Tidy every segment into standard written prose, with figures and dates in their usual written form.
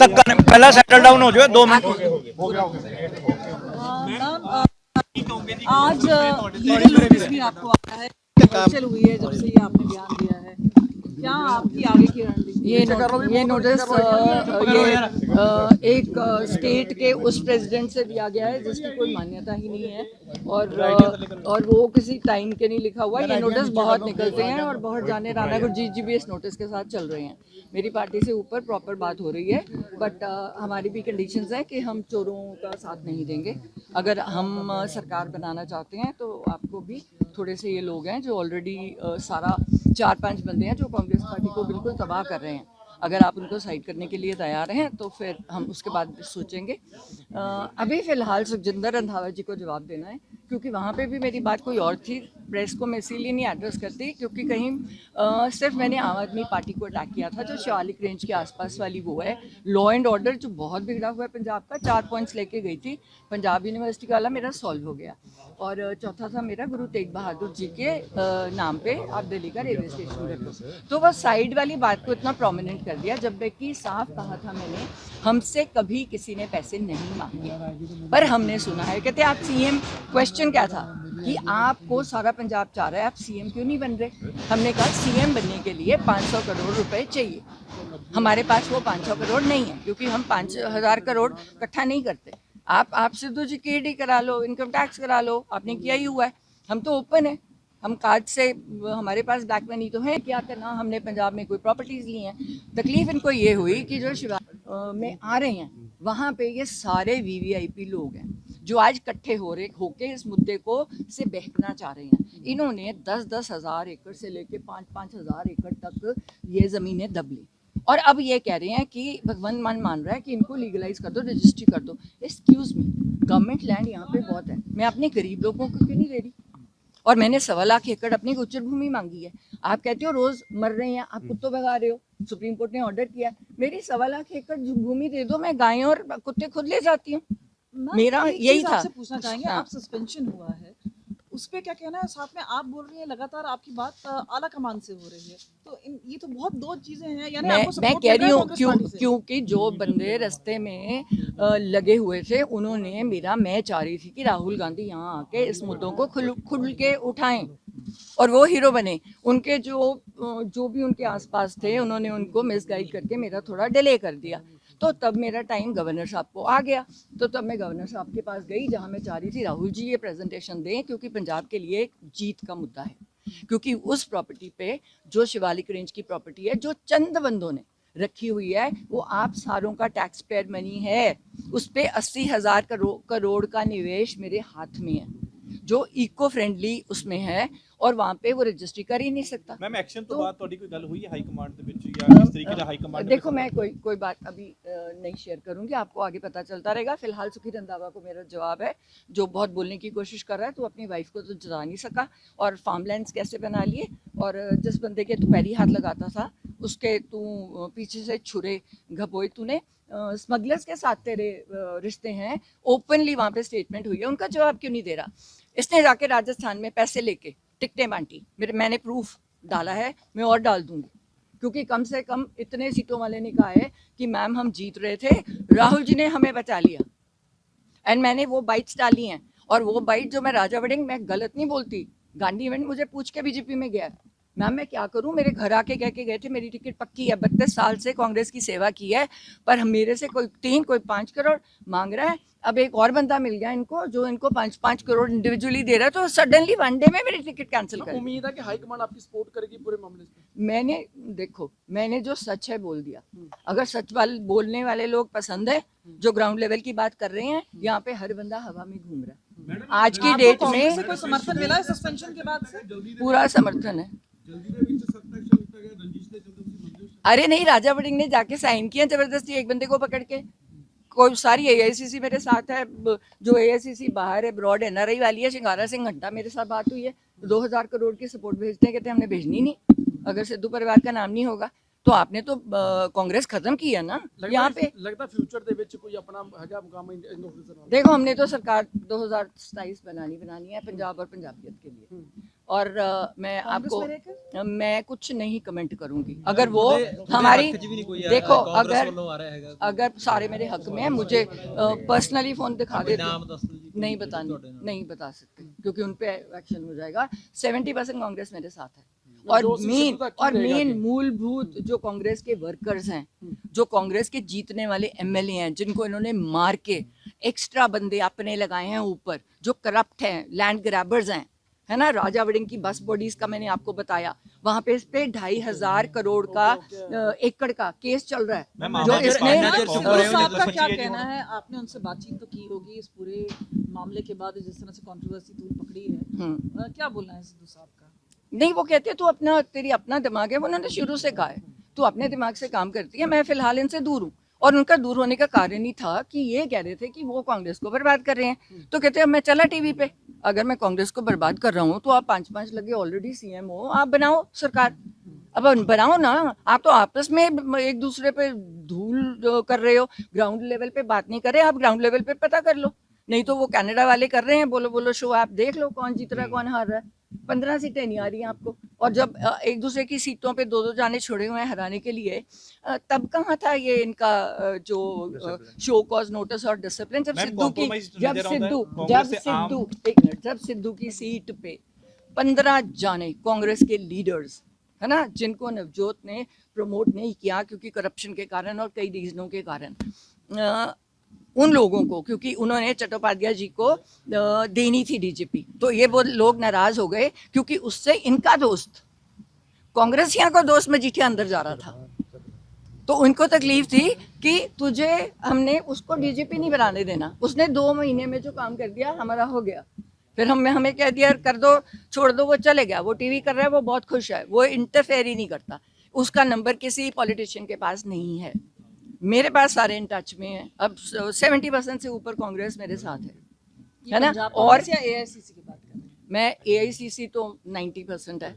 धक्का नहीं, पहला सेटल डाउन हो जाए 2 मिनट। आज लीगल नोटिस भी आपको आया है, हलचल हुई है जब से ये आपने बयान दिया है, क्या आपकी आगे की रणनीति? ये नोटिस एक स्टेट के उस प्रेसिडेंट से दिया गया है जिसकी कोई मान्यता ही नहीं है, और वो किसी टाइम के नहीं लिखा हुआ। ये नोटिस बहुत निकलते हैं और बहुत जाने राना गुरजीत जी भी इस नोटिस के साथ चल रहे हैं। मेरी पार्टी से ऊपर प्रॉपर बात हो रही है, बट हमारी भी कंडीशंस हैं कि हम चोरों का साथ नहीं देंगे। अगर हम सरकार बनाना चाहते हैं तो आपको भी थोड़े से ये लोग हैं जो ऑलरेडी सारा 4-5 बंदे हैं जो कांग्रेस पार्टी को बिल्कुल तबाह कर रहे हैं। अगर आप उनको साइड करने के लिए तैयार हैं तो फिर हम उसके बाद सोचेंगे। अभी फ़िलहाल सुखजिंदर रंधावा जी को जवाब देना है, क्योंकि वहाँ पे भी मेरी बात कोई और थी। प्रेस को मैं इसीलिए नहीं एड्रेस करती क्योंकि कहीं सिर्फ मैंने आम आदमी पार्टी को अटैक किया था, जो शिवालिक रेंज के आसपास वाली वो है। लॉ एंड ऑर्डर जो बहुत बिगड़ा हुआ है पंजाब का, 4 पॉइंट्स लेके गई थी, पंजाब यूनिवर्सिटी वाला मेरा सॉल्व हो गया। और चौथा था मेरा गुरु तेग बहादुर जी के नाम पे आप दिल्ली का रेलवे स्टेशन कर दो। तो बस साइड वाली बात को इतना प्रोमिनेंट कर दिया, जबकि साफ कहा था मैंने, हमसे कभी किसी ने पैसे नहीं मांगे। पर हमने सुना है, कहते आप सीएम, क्वेश्चन क्या था कि आपको सारा पंजाब चाह रहा है, आप सीएम क्यों नहीं बन रहे? हमने कहा सीएम बनने के लिए 500 करोड़ रुपए चाहिए। हमारे पास वो 500 करोड़ नहीं है, क्योंकि हम 5,000 करोड़ इकट्ठा नहीं करते। आप सिद्धू जी केडी करा लो, इनकम टैक्स करा लो, आपने किया ही हुआ है। हम तो ओपन है, हम कार्ड से, हमारे पास ब्लैक मनी तो है, क्या करना, हमने पंजाब में कोई प्रॉपर्टीज ली हैं। तकलीफ इनको ये हुई कि जो शिवा में आ रहे हैं वहाँ पे ये सारे वीवीआईपी लोग हैं जो आज इकट्ठे होके इस मुद्दे को से बहकना चाह रहे हैं। इन्होंने 10-10 हज़ार एकड़ से लेके 5-5 हज़ार एकड़ तक ये ज़मीनें दब ली, और अब ये कह रहे हैं कि भगवान मान रहा है कि इनको लीगलाइज कर दो, रजिस्ट्री कर दो। एक्सक्यूज़ मी, गवर्नमेंट लैंड यहाँ पे बहुत है, मैं अपने गरीब लोगों को क्यों नहीं दे रही? और मैंने 1.25 लाख एकड़ अपनी गोचर भूमि मांगी है। आप कहते हो रोज मर रहे हैं, आप कुत्तों भगा रहे हो, सुप्रीम कोर्ट ने ऑर्डर किया, मेरी 1.25 लाख एकड़ भूमि दे दो, मैं गायें और कुत्ते खुद ले जाती हूँ। मेरा यही था। आपसे पूछना चाहेंगे, आप सस्पेंशन हुआ है उस पर क्या कहना है? साथ में आप बोल रही हैं लगातार आपकी बात आला कमान से हो रही है, तो ये तो बहुत दो चीजें हैं। यानी मैं कह रही हूँ क्योंकि जो बंदे रास्ते में लगे हुए थे, उन्होंने मैं चाह रही थी कि राहुल गांधी यहाँ आके इस मुद्दों को खुल के उठाएं और वो हीरो बने। उनके जो भी उनके आसपास थे, उन्होंने उनको मिसगाइड करके मेरा थोड़ा डिले कर दिया। तो तब मेरा टाइम गवर्नर साहब को आ गया, तो तब मैं गवर्नर साहब के पास गई, जहाँ मैं चाह रही थी राहुल जी ये प्रेजेंटेशन दें, क्योंकि पंजाब के लिए एक जीत का मुद्दा है। क्योंकि उस प्रॉपर्टी पे, जो शिवालिक रेंज की प्रॉपर्टी है, जो चंद बंदों ने रखी हुई है, वो आप सारों का टैक्स पेयर मनी है। उस पे 80,000 करोड़ का निवेश मेरे हाथ में है, जो इको फ्रेंडली उसमें है, और वहाँ पे वो रजिस्ट्री कर ही नहीं सकता। मैम एक्शन तो बाद ਤੁਹਾਡੀ ਕੋਈ ਗੱਲ ਹੋਈ ਹੈ ਹਾਈ ਕਮਾਂਡ ਦੇ ਵਿੱਚ ਜਾਂ ਇਸ ਤਰੀਕੇ ਨਾਲ ਹਾਈ कमांड? देखो, मैं कोई बात अभी नहीं शेयर करूंगी, आपको आगे पता चलता रहेगा। फिलहाल सुखी रंधावा को मेरा जवाब है, जो बहुत बोलने की कोशिश कर रहा है, तो अपनी वाइफ को तो जता नहीं सका, और फार्मलैंड्स कैसे बना लिए, और जिस बंदे के तू पैरी हाथ लगाता था उसके तू पीछे से छुरे घपोए तूने, स्मगलर्स के साथ तेरे रिश्ते हैं, ओपनली वहाँ पे स्टेटमेंट हुई है, उनका जवाब क्यों नहीं दे रहा? इसने जाके राजस्थान में पैसे लेके टिकटें बांटी, मैंने प्रूफ डाला है, मैं और डाल दूंगी, क्योंकि कम से कम इतने सीटों वाले ने कहा है कि मैम हम जीत रहे थे, राहुल जी ने हमें बचा लिया, एंड मैंने वो बाइट्स डाली हैं। और वो बाइट जो मैं राजा वड़िंग, मैं गलत नहीं बोलती, गांधी इवेंट मुझे पूछ के बीजेपी में गया, मैम मैं क्या करूं, मेरे घर आके कह के गए थे मेरी टिकट पक्की है, 32 साल से कांग्रेस की सेवा की है, पर मेरे से कोई 3 कोई 5 करोड़ मांग रहा है। अब एक और बंदा मिल गया इनको, जो इनको 5-5 करोड़ इंडिविजुअली दे रहा है, तो सडनली वन डे में मेरी टिकट कैंसिल कर। उम्मीद है कि हाई कमांड आपकी सपोर्ट करेगी पूरे मामले में। मैंने जो सच है बोल दिया। अगर सच बोलने वाले लोग पसंद है, जो ग्राउंड लेवल की बात कर रहे हैं, यहाँ पे हर बंदा हवा में घूम रहा है। आज की डेट में कोई समर्थन मिला है सस्पेंशन के बाद से? पूरा समर्थन है। अरे नहीं, राजा वड़िंग ने जाके साइन किया जबरदस्ती एक बंदे को पकड़ के। कोई सारी एआईसीसी मेरे साथ है, जो एआईसीसी बाहर है, ब्रॉड एनआरआई वाली है, शिंगारा सिंह घंटा मेरे साथ बात हुई है, 2000 करोड़ की सपोर्ट भेजते हैं, कहते हैं हमने भेजनी नहीं, अगर सिद्धू परिवार का नाम नहीं होगा तो आपने तो कांग्रेस खत्म की है ना। यहाँ पे लगता फ्यूचर ਦੇ ਵਿੱਚ ਕੋਈ ਆਪਣਾ ਹੈਗਾ ਮੁਕਾਮ इन ऑफिसर? देखो, हमने तो सरकार 2027 बनानी है पंजाब और पंजाबियत के लिए, और मैं कांग्रेस आपको में रहकर? मैं कुछ नहीं कमेंट करूंगी। अगर वो हमारी देखो, अगर सारे मेरे हक में है, मुझे पर्सनली फोन दिखा देते, नहीं बता सकते क्योंकि उन पे एक्शन हो जाएगा। 70% कांग्रेस मेरे साथ है और मेन मूलभूत जो कांग्रेस के वर्कर्स हैं, जो कांग्रेस के जीतने एमएलए हैं, जिनको इन्होंने मार के एक्स्ट्रा बंदे अपने लगाए हैं ऊपर, जो करप्ट हैं, लैंड ग्रैबर्स हैं, है ना। राजा वड़िंग की बस बॉडीज का मैंने आपको बताया, वहां पे इस पे 2,500 करोड़ का एकड़ का केस चल रहा है जो इसने साहब का क्या कहना है? आपने उनसे बातचीत तो की होगी इस पूरे मामले के बाद, जिस तरह से कंट्रोवर्सी तूल पकड़ी है, क्या बोलना है सिद्धू साहब का? नहीं, वो कहते तू अपना, तेरी अपना दिमाग है, वो उन्होंने शुरू से कहा है, तू अपने दिमाग से काम करती है। मैं फिलहाल इनसे दूर हूँ, और उनका दूर होने का कारण ही था कि ये कह रहे थे कि वो कांग्रेस को बर्बाद कर रहे हैं। तो कहते हैं अब मैं चला टीवी पे, अगर मैं कांग्रेस को बर्बाद कर रहा हूँ तो आप 5-5 लगे ऑलरेडी सीएम हो, आप बनाओ सरकार, अब बनाओ ना। आप तो आपस में एक दूसरे पे धूल कर रहे हो, ग्राउंड लेवल पे बात नहीं कर रहे, आप ग्राउंड लेवल पे पता कर लो। नहीं तो वो कनाडा वाले कर रहे हैं, बोलो शो, आप देख लो कौन जीत रहा है कौन हार रहा है। 15 सीटें नहीं आ रही हैं आपको, और जब एक दूसरे की सीटों पे 2-2 जाने छोड़े हुए हैं हराने के लिए, तब कहाँ था ये इनका जो शो कॉज नोटिस और डिसिप्लिन? जब सिद्धू की सीट पे 15 जाने कांग्रेस के लीडर्स, है ना, जिनको नवजोत ने प्रमोट नहीं किया क्योंकि करप्शन के कारण और कई रीजनों के कारण, उन लोगों को, क्योंकि उन्होंने चट्टोपाध्याय जी को देनी थी डीजीपी, तो ये वो लोग नाराज हो गए क्योंकि उससे इनका दोस्त, कांग्रेसियों का दोस्त मजीठिया अंदर जा रहा था, तो उनको तकलीफ थी कि तुझे हमने उसको डीजीपी नहीं बनाने देना। उसने 2 महीने में जो काम कर दिया हमारा हो गया, फिर हमें कह दिया कर दो, छोड़ दो, वो चले गया, वो टीवी कर रहा है, वो बहुत खुश है, वो इंटरफेयर ही नहीं करता, उसका नंबर किसी पॉलिटिशियन के पास नहीं है। मेरे पास सारे इन टच में हैं। अब 70% से ऊपर कांग्रेस मेरे साथ है ना। और AICC की बात कर रहे हैं? मैं AICC तो 90% है,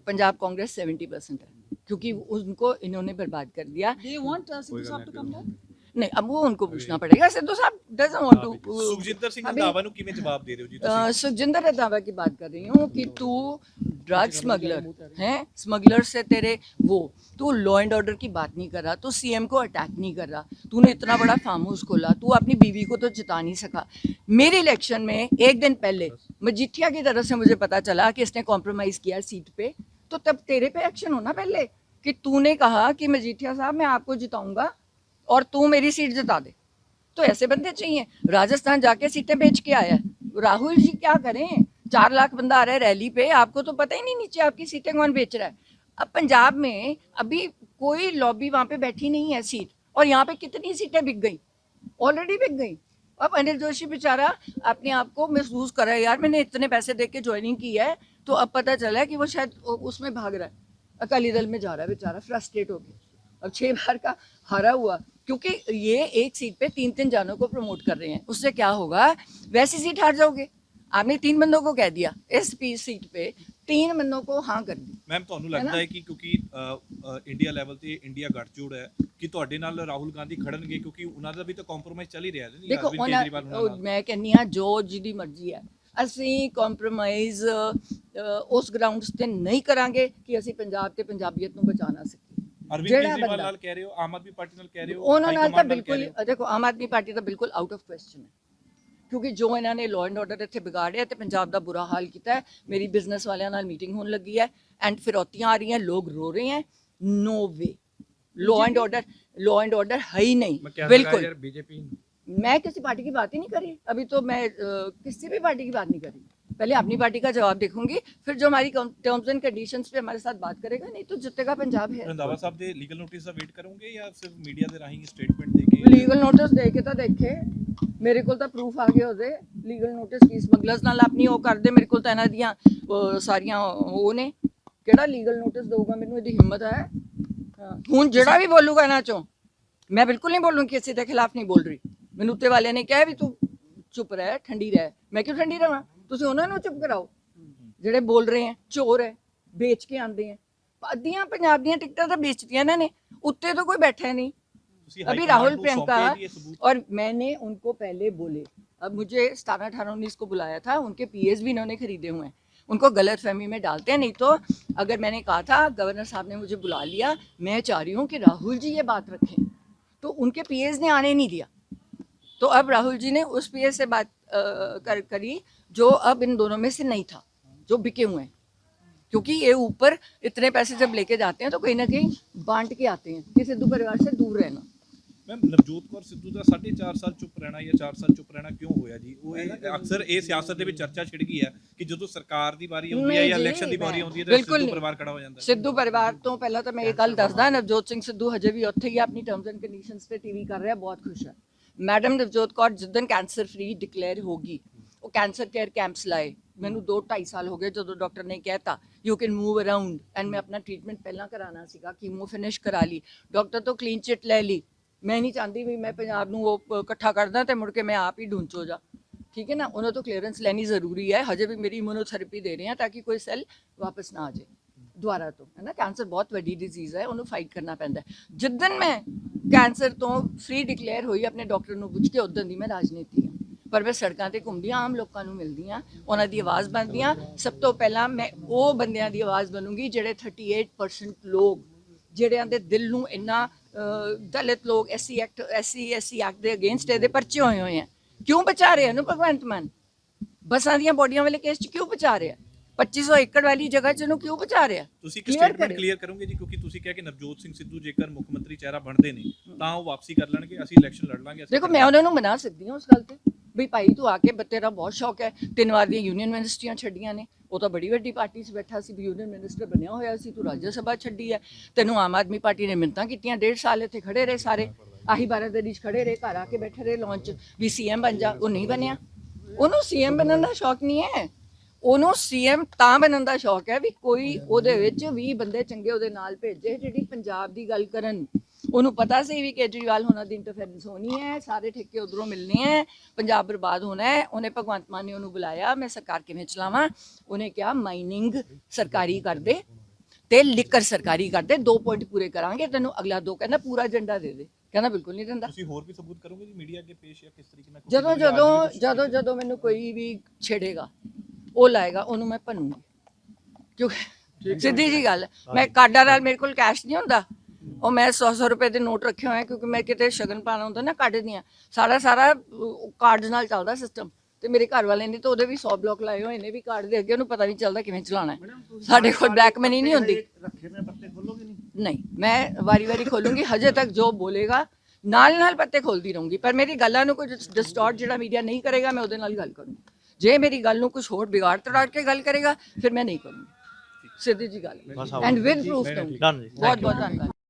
पंजाब कांग्रेस 70% है, क्योंकि उनको इन्होंने बर्बाद कर दिया। Do you want सिद्धू साहब to come back? नहीं, अब वो उनको पूछना पड़ेगा। सिद्धू साहब doesn't want to. Sukhjinder Singh Randhawa ਨੂੰ ਕਿਵੇਂ ਜਵਾਬ ਦੇ ਰਹੇ ਹੋ ਜੀ ਤੁਸੀਂ? सुखजिंदर रंधावा की बात कर रही हूँ कि तू ड्रग स्मगलर है, स्मगलर से तेरे वो, तू लॉ एंड ऑर्डर की बात नहीं कर रहा, तू सीएम को अटैक नहीं कर रहा, तूने इतना बड़ा फार्म हाउस खोला, तू अपनी बीवी को तो जिता नहीं सका। मेरे इलेक्शन में एक दिन पहले मजीठिया की तरफ से मुझे पता चला कि इसने कॉम्प्रोमाइज़ किया सीट पे, तो तब तेरे पे एक्शन होना पहले कि तूने कहा कि मजीठिया साहब मैं आपको जिताऊंगा और तू मेरी सीट जिता दे। तो ऐसे बंदे चाहिए। राजस्थान जाके सीटें बेच के आया राहुल जी, क्या करें? 4 लाख बंदा आ रहा है रैली पे, आपको तो पता ही नहीं नीचे आपकी सीटें कौन बेच रहा है। अब पंजाब में अभी कोई लॉबी वहाँ पे बैठी नहीं है सीट, और यहाँ पे कितनी सीटें बिक गई, ऑलरेडी बिक गई। अब अनिल जोशी बेचारा अपने आप को महसूस कर रहा है, यार मैंने इतने पैसे दे के ज्वाइनिंग की है, तो अब पता चला है कि वो शायद उसमें भाग रहा है, अकाली दल में जा रहा है बेचारा, फ्रस्ट्रेट हो गया। अब 6 बार का हारा हुआ, क्योंकि ये एक सीट पे 3-3 जानों को प्रमोट कर रहे हैं। उससे क्या होगा? वैसी सीट हार जाओगे। आपने 3 बंदों को कह दिया, इस सीट पे 3 बंदों को हाँ कर दी। ਮੈਮ ਤੁਹਾਨੂੰ ਲੱਗਦਾ ਹੈ ਕਿ ਕਿਉਂਕਿ ਇੰਡੀਆ ਲੈਵਲ ਤੇ ਇੰਡੀਆ ਗੱਠਜੋੜ ਹੈ ਕਿ ਤੁਹਾਡੇ ਨਾਲ ਰਾਹੁਲ ਗਾਂਧੀ ਖੜਨਗੇ, ਕਿਉਂਕਿ ਉਹਨਾਂ ਦਾ ਵੀ ਤਾਂ ਕੰਪਰੋਮਾਈਜ਼ ਚੱਲ ਹੀ ਰਿਹਾ ਹੈ। ਦੇਖੋ ਮੈਂ ਕਹਿੰਨੀ ਆ ਜੋ ਜਿਹਦੀ ਮਰਜ਼ੀ ਹੈ, ਅਸੀਂ ਕੰਪਰੋਮਾਈਜ਼ ਉਸ ਗਰਾਊਂਡਸ ਤੇ ਨਹੀਂ ਕਰਾਂਗੇ ਕਿ ਅਸੀਂ ਪੰਜਾਬ ਤੇ ਪੰਜਾਬੀਅਤ ਨੂੰ ਬਚਾ ਨਾ ਸਕੀਏ। ਅਰਵਿੰਦ ਕੇਜਰੀਵਾਲ ਨਾਲ ਕਹਿ ਰਹੇ ਹੋ, ਆਮ ਆਦਮੀ ਪਾਰਟੀ ਨਾਲ ਕਹਿ ਰਹੇ ਹੋ, ਉਹਨਾਂ ਨਾਲ ਤਾਂ ਬਿਲਕੁਲ, ਦੇਖੋ ਆਮ ਆਦਮੀ ਪਾਰਟੀ ਤਾਂ ਬਿਲਕੁਲ ਆਊਟ ਆਫ ਕੁਐਸਚਨ ਹੈ, ਕਿਉਂਕਿ ਜੋ ਇਹਨਾਂ ਨੇ ਲਾਅ ਐਂਡ ਆਰਡਰ ਇੱਥੇ ਵਿਗਾੜਿਆ ਤੇ ਪੰਜਾਬ ਦਾ ਬੁਰਾ ਹਾਲ ਕੀਤਾ ਹੈ। ਮੇਰੀ ਬਿਜ਼ਨਸ ਵਾਲਿਆਂ ਨਾਲ ਮੀਟਿੰਗ ਹੋਣ ਲੱਗੀ ਹੈ, ਐਂਡ ਫਿਰੌਤੀਆਂ ਆ ਰਹੀਆਂ, ਲੋਕ रो रहे हैं। No way, law and order है ही नहीं, बिल्कुल। मैं किसी पार्टी की बात ही नहीं करी अभी, तो मैं किसी भी पार्टी की बात नहीं करी। पहले अपनी पार्टी का जवाब देखूंगी, फिर जो हमारी टर्म्स एंड कंडीशंस पे हमारे साथ बात करेगा, नहीं तो जितेगा पंजाब है। ਰੰਧਾਵਾ ਸਾਹਿਬ ਦੇ ਲੀਗਲ ਨੋਟਿਸ ਦਾ ਵੇਟ ਕਰੋਗੇ ਜਾਂ ਸਿਰਫ ਮੀਡੀਆ ਦੇ ਰਾਹੀਂ ਸਟੇਟਮੈਂਟ ਦੇ ਕੇ? ਲੀਗਲ ਨੋਟਿਸ ਦੇ ਕੇ ਤਾਂ ਦੇਖੇ, ਮੇਰੇ ਕੋਲ ਤਾਂ ਪ੍ਰੂਫ ਆ ਗਏ ਉਹਦੇ। ਲੀਗਲ ਨੋਟਿਸ ਕੀ ਸਮਗਲਰਸ ਨਾਲ ਆਪਣੀ ਉਹ ਕਰਦੇ, ਮੇਰੇ ਕੋਲ ਤਾਂ ਇਹਨਾਂ ਦੀਆਂ ਸਾਰੀਆਂ ਉਹ ਨੇ। ਕਿਹੜਾ ਲੀਗਲ ਨੋਟਿਸ ਦਊਗਾ ਮੈਨੂੰ? ਇਹਦੀ ਹਿੰਮਤ ਹੈ? ਹੁਣ ਜਿਹੜਾ ਵੀ ਬੋਲੂਗਾ ਇਹਨਾਂ ਚੋਂ, ਮੈਂ ਬਿਲਕੁਲ ਨਹੀਂ ਬੋਲੂੰਗੀ, ਕਿਸੇ ਦੇ ਖਿਲਾਫ ਨਹੀਂ ਬੋਲ ਰਹੀ। ਮੈਨੂੰ ਉੱਤੇ ਵਾਲਿਆਂ ਨੇ ਕਿਹਾ ਵੀ ਤੂੰ ਚੁੱਪ ਰਹਿ, ਠੰਡੀ ਰਹਿ। ਮੈਂ ਕਿਉਂ ਠੰਡੀ ਰਹਾਂ? ਤੁਸੀਂ ਉਹਨਾਂ ਨੂੰ ਚੁੱਪ ਕਰਾਓ ਜਿਹੜੇ ਬੋਲ ਰਹੇ ਹੈ, ਚੋਰ ਹੈ, बेच के आते हैं। ਅੱਧੀਆਂ ਪੰਜਾਬ ਦੀਆਂ ਟਿਕਟਾਂ ਤਾਂ बेचतियां ਇਹਨਾਂ ਨੇ, ਉੱਤੇ तो कोई बैठा नहीं। अभी राहुल प्रियंका, और मैंने उनको पहले बोले, अब मुझे 17, 18, 19 को बुलाया था, उनके पीएस भी इन्होंने खरीदे हुए हैं। उनको गलतफहमी में डालते हैं। नहीं तो अगर मैंने कहा था, गवर्नर साहब ने मुझे बुला लिया, मैं चाह रही हूँ कि राहुल जी ये बात रखें, तो उनके पीएस ने आने नहीं दिया। तो अब राहुल जी ने उस पीएस से बात करी जो अब इन दोनों में से नहीं था, जो बिके हुए हैं। क्योंकि ये ऊपर इतने पैसे जब लेके जाते हैं तो कहीं ना कहीं बांट के आते हैं कि सिद्धू परिवार से दूर रहना। ਮੈਮ ਨਵਜੋਤ ਕੌਰ ਸਿੱਧੂ ਦਾ 4.5 ਸਾਲ ਚੁੱਪ ਰਹਿਣਾ ਜਾਂ 4 ਸਾਲ ਚੁੱਪ ਰਹਿਣਾ ਕਿਉਂ ਹੋਇਆ ਜੀ? ਉਹ ਅਕਸਰ ਇਹ ਸਿਆਸਤ ਦੇ ਵਿੱਚ ਚਰਚਾ ਛਿੜ ਗਈ ਹੈ ਕਿ ਜਦੋਂ ਸਰਕਾਰ ਦੀ ਵਾਰੀ ਆਉਂਦੀ ਹੈ ਜਾਂ ਇਲੈਕਸ਼ਨ ਦੀ ਵਾਰੀ ਆਉਂਦੀ ਹੈ ਤਾਂ ਸਿੱਧੂ ਪਰਿਵਾਰ ਖੜਾ ਹੋ ਜਾਂਦਾ ਹੈ। ਸਿੱਧੂ ਪਰਿਵਾਰ ਤੋਂ ਪਹਿਲਾਂ ਤਾਂ ਮੈਂ ਇਹ ਗੱਲ ਦੱਸਦਾ, ਨਵਜੋਤ ਸਿੰਘ ਸਿੱਧੂ ਹਜੇ ਵੀ ਉੱਥੇ ਹੀ ਆਪਣੀ ਟਰਮਸ ਐਂਡ ਕੰਡੀਸ਼ਨਸ ਤੇ ਟੀਵੀ ਕਰ ਰਿਹਾ, ਬਹੁਤ ਖੁਸ਼ ਹੈ। ਮੈਡਮ ਨਵਜੋਤ ਕੌਰ ਜਿੱਦਣ ਕੈਂਸਰ ਫ੍ਰੀ ਡਿਕਲੇਅਰ ਹੋਗੀ, ਉਹ ਕੈਂਸਰ ਕੇਅਰ ਕੈਂਪਸ ਲਾਏ। ਮੈਨੂੰ 2-2.5 ਸਾਲ ਹੋ ਗਏ ਜਦੋਂ ਡਾਕਟਰ ਨੇ ਕਹਿਤਾ you can move around, and ਮੈਂ ਆਪਣਾ ਟ੍ਰੀਟਮੈਂਟ ਪਹਿਲਾਂ ਕਰਾਉਣਾ ਸੀਗਾ, ਕੀਮੋ ਫਿਨਿਸ਼ ਕਰਾ ਲਈ, ਡਾਕਟਰ ਤੋਂ ਕਲੀਨ ਚਿੱਟ ਲੈ ਲਈ। ਮੈਂ ਨਹੀਂ ਚਾਹੁੰਦੀ ਵੀ ਮੈਂ ਪੰਜਾਬ ਨੂੰ ਉਹ ਇਕੱਠਾ ਕਰਦਾ ਤੇ ਮੁੜ ਕੇ ਮੈਂ ਆਪ ਹੀ ਢੂੰਚੋ ਜਾ, ਠੀਕ ਹੈ ਨਾ। ਉਹਨਾਂ ਤੋਂ ਕਲੀਅਰੈਂਸ ਲੈਣੀ ਜ਼ਰੂਰੀ ਹੈ। ਹਜੇ ਵੀ ਮੇਰੀ ਇਮੂਨੋਥੈਰੇਪੀ ਦੇ ਰਹੇ ਹਾਂ ਤਾਂ ਕਿ ਕੋਈ ਸੈੱਲ ਵਾਪਸ ਨਾ ਆ ਜਾਏ ਦੁਬਾਰਾ ਤੋਂ, ਹੈ ਨਾ। ਕੈਂਸਰ ਬਹੁਤ ਵੱਡੀ ਡਿਜ਼ੀਜ਼ ਹੈ, ਉਹਨੂੰ ਫਾਈਟ ਕਰਨਾ ਪੈਂਦਾ ਹੈ। ਜਿੱਦਣ ਮੈਂ ਕੈਂਸਰ ਤੋਂ ਫ੍ਰੀ ਡਿਕਲੇਅਰ ਹੋਈ ਆਪਣੇ ਡਾਕਟਰ ਨੂੰ ਪੁੱਛ ਕੇ, ਉਦੋਂ ਦੀ ਮੈਂ ਰਾਜਨੀਤੀ ਹਾਂ। ਪਰ ਮੈਂ ਸੜਕਾਂ ਤੇ ਘੁੰਮਦੀ ਹਾਂ, ਆਮ ਲੋਕਾਂ ਨੂੰ ਮਿਲਦੀ ਹਾਂ, ਉਹਨਾਂ ਦੀ ਆਵਾਜ਼ ਬਣਦੀ ਹਾਂ। ਸਭ ਤੋਂ ਪਹਿਲਾਂ ਮੈਂ ਉਹ ਬੰਦਿਆਂ ਦੀ ਆਵਾਜ਼ ਬਣੂੰਗੀ ਜਿਹੜੇ 38% ਲੋਕ ਜਿਹੜਿਆਂ ਦੇ ਦਿਲ ਨੂੰ ਇੰਨਾ ਦਲਿਤ ਲੋਕ ਐਸਸੀ ਐਕਟ ਦੇ ਅਗੇਂਸਟ ਇਹਦੇ ਪਰਚੇ ਹੋਏ ਆ, ਕਿਉਂ ਬਚਾ ਰਹੇ ਹਨ ਭਗਵੰਤ ਮਾਨ? ਬੱਸਾਂ ਦੀਆਂ ਬੋਡੀਆਂ ਵਾਲੇ ਕੇਸ 'ਚ ਕਿਉਂ ਬਚਾ ਰਿਹਾ? 2500 ਏਕੜ ਵਾਲੀ ਜਗ੍ਹਾ 'ਚ ਇਹਨੂੰ ਕਿਉਂ ਬਚਾ ਰਿਹਾ? ਤੁਸੀਂ ਇੱਕ ਸਟੇਟਮੈਂਟ ਕਲੀਅਰ ਕਰੋਗੇ ਜੀ? ਕਿਉਂਕਿ ਤੁਸੀਂ ਕਿਹਾ ਕਿ ਨਵਜੋਤ ਸਿੰਘ ਸਿੱਧੂ ਜੇਕਰ ਮੁੱਖ ਮੰਤਰੀ ਚਿਹਰਾ ਬਣਦੇ ਨੇ ਤਾਂ ਉਹ ਵਾਪਸੀ ਕਰ ਲੈਣਗੇ, ਅਸੀਂ ਇਲੈਕਸ਼ਨ ਲੜ ਲਾਂਗੇ। ਦੇਖੋ, ਮੈਂ ਉਹਨਾਂ ਨੂੰ ਮਨਾ ਸਕਦੀ ਹਾਂ ਉਸ ਗੱਲ ਤੇ ਵੀ ਭਾਈ ਤੂੰ ਆ ਕੇ, ਤੇਰਾ ਬਹੁਤ ਸ਼ੌਕ ਹੈ, 3 ਵਾਰ ਦੀਆਂ ਯੂਨੀਅਨ ਮਿਨਿਸਟਰੀਆਂ ਛੱਡੀਆਂ ਨੇ, ਉਹ ਤਾਂ ਬੜੀ ਵੱਡੀ ਪਾਰਟੀ 'ਚ ਬੈਠਾ ਸੀ, ਯੂਨੀਅਨ ਮਿਨਿਸਟਰ ਬਣਿਆ ਹੋਇਆ ਸੀ, ਤੂੰ ਰਾਜ ਸਭਾ ਛੱਡੀ ਹੈ। ਤੈਨੂੰ ਆਮ ਆਦਮੀ ਪਾਰਟੀ ਨੇ ਮਿੰਨਤਾਂ ਕੀਤੀਆਂ, 1.5 ਸਾਲ ਇੱਥੇ ਖੜੇ ਰਹੇ ਸਾਰੇ, ਆਹੀ ਬਾਰਾਦਰੀ 'ਚ ਖੜੇ ਰਹੇ, ਘਰ ਆ ਕੇ ਬੈਠੇ ਰਹੇ ਲਾਂਚ ਵੀ ਸੀਐਮ ਬਣ ਜਾ, ਉਹ ਨਹੀਂ ਬਣਿਆ। ਉਹਨੂੰ ਸੀਐਮ ਬਣਨ ਦਾ ਸ਼ੌਕ ਨਹੀਂ ਹੈ, ਉਹਨੂੰ ਸੀਐਮ ਤਾਂ ਬਣਨ ਦਾ ਸ਼ੌਕ ਹੈ ਵੀ ਕੋਈ ਉਹਦੇ ਵਿੱਚ 20 ਬੰਦੇ ਚੰਗੇ ਉਹਦੇ ਨਾਲ ਭੇਜੇ ਜਿਹੜੀ ਪੰਜਾਬ ਦੀ ਗੱਲ ਕਰਨ। ਉਹਨੂੰ ਪਤਾ ਸੀ ਵੀ ਕੇਜਰੀਵਾਲ ਹੋਣਾ ਦੀ ਇੰਟਰਫੇਰੈਂਸ ਹੋਣੀ ਹੈ, ਸਾਰੇ ਠੇਕੇ ਉਧਰੋਂ ਮਿਲਣੇ ਹੈ, ਪੰਜਾਬ ਬਰਬਾਦ ਹੋਣਾ ਹੈ। ਉਹਨੇ ਭਗਵੰਤ ਮਾਨ ਨੇ ਉਹਨੂੰ ਬੁਲਾਇਆ, ਮੈਂ ਸਰਕਾਰ ਕਿਵੇਂ ਚਲਾਵਾਂ? ਉਹਨੇ ਕਿਹਾ ਮਾਈਨਿੰਗ ਸਰਕਾਰੀ ਕਰ ਦੇ ਤੇ ਲਿਕਰ ਸਰਕਾਰੀ ਕਰ ਦੇ, 2 ਪੁਆਇੰਟ ਪੂਰੇ ਕਰਾਂਗੇ ਤੈਨੂੰ। ਅਗਲਾ 2 ਕਹਿੰਦਾ ਪੂਰਾ ਏਜੰਡਾ ਦੇ ਦੇ, ਕਹਿੰਦਾ ਬਿਲਕੁਲ ਨਹੀਂ ਦਿੰਦਾ। ਤੁਸੀਂ ਹੋਰ ਵੀ ਸਬੂਤ ਕਰੋਗੇ ਜੀ ਮੀਡੀਆ ਅੱਗੇ ਪੇਸ਼, ਜਾਂ ਕਿਸ ਤਰੀਕੇ ਨਾਲ? ਜਦੋਂ ਮੈਨੂੰ ਕੋਈ ਵੀ ਛੇੜੇਗਾ, ਉਹ ਲਾਏਗਾ, ਉਹਨੂੰ ਮੈਂ ਭੰਨੂੰਗੀ। ਕਿਉਂਕਿ ਸਿੱਧੀ ਜੀ ਗੱਲ, ਮੈਂ ਕਾਰਡਾਂ ਨਾਲ, ਮੇਰੇ ਕੋਲ ਕੈਸ਼ ਨਹੀਂ ਹੁੰਦਾ, ਉਹ ਮੈਂ 100 ਰੁਪਏ ਦੇ ਨੋਟ ਰੱਖੇ ਹੋਏ, ਕਿਉਂਕਿ ਮੈਂ ਕਿਤੇ ਸ਼ਗਨ ਪਾਣਾ ਹੁੰਦਾ ਨਾ, ਕੱਢ ਦੀਆਂ ਸਾਰਾ ਕਾਰਡ ਨਾਲ ਚੱਲਦਾ ਸਿਸਟਮ। ਤੇ ਮੇਰੇ ਘਰ ਵਾਲੇ ਨੇ ਤਾਂ ਉਹਦੇ ਵੀ 100 ਬਲੌਕ ਲਾਏ ਹੋਏ ਨੇ ਵੀ ਕਾਰਡ ਦੇ ਅੱਗੇ, ਉਹਨੂੰ ਪਤਾ ਨਹੀਂ ਚੱਲਦਾ ਕਿਵੇਂ ਚਲਾਉਣਾ ਹੈ। ਸਾਡੇ ਕੋਲ ਬਲੈਕ ਮਨੀ ਨਹੀਂ ਹੁੰਦੀ। ਨਹੀਂ, ਮੈਂ ਵਾਰੀ ਖੋਲੂੰਗੀ। ਹਜੇ ਤੱਕ ਜੋ ਬੋਲੇਗਾ ਨਾਲ ਪੱਤੇ ਖੋਲਦੀ ਰਹੂੰਗੀ, ਪਰ ਮੇਰੀ ਗੱਲਾਂ ਨੂੰ ਕੋਈ ਡਿਸਟੋਰਟ ਜਿਹੜਾ ਮੀਡੀਆ ਨਹੀਂ ਕਰੇਗਾ, ਮੈਂ ਉਹਦੇ ਨਾਲ ਗੱਲ ਕਰੂੰਗੀ। ਜੇ ਮੇਰੀ ਗੱਲ ਨੂੰ ਕੁਝ ਹੋਰ ਵਿਗਾੜ ਤੜਾੜ ਕੇ ਗੱਲ ਕਰੇਗਾ, ਫਿਰ ਮੈਂ ਨਹੀਂ ਕਰੂੰਗੀ। ਸਿੱਧੀ ਜੀ ਗੱਲ, ਐਂਡ ਵਿਦ ਪ੍ਰੂਫ ਦਊਂਗੀ। ਬਹੁਤ ਧੰਨਵਾਦ।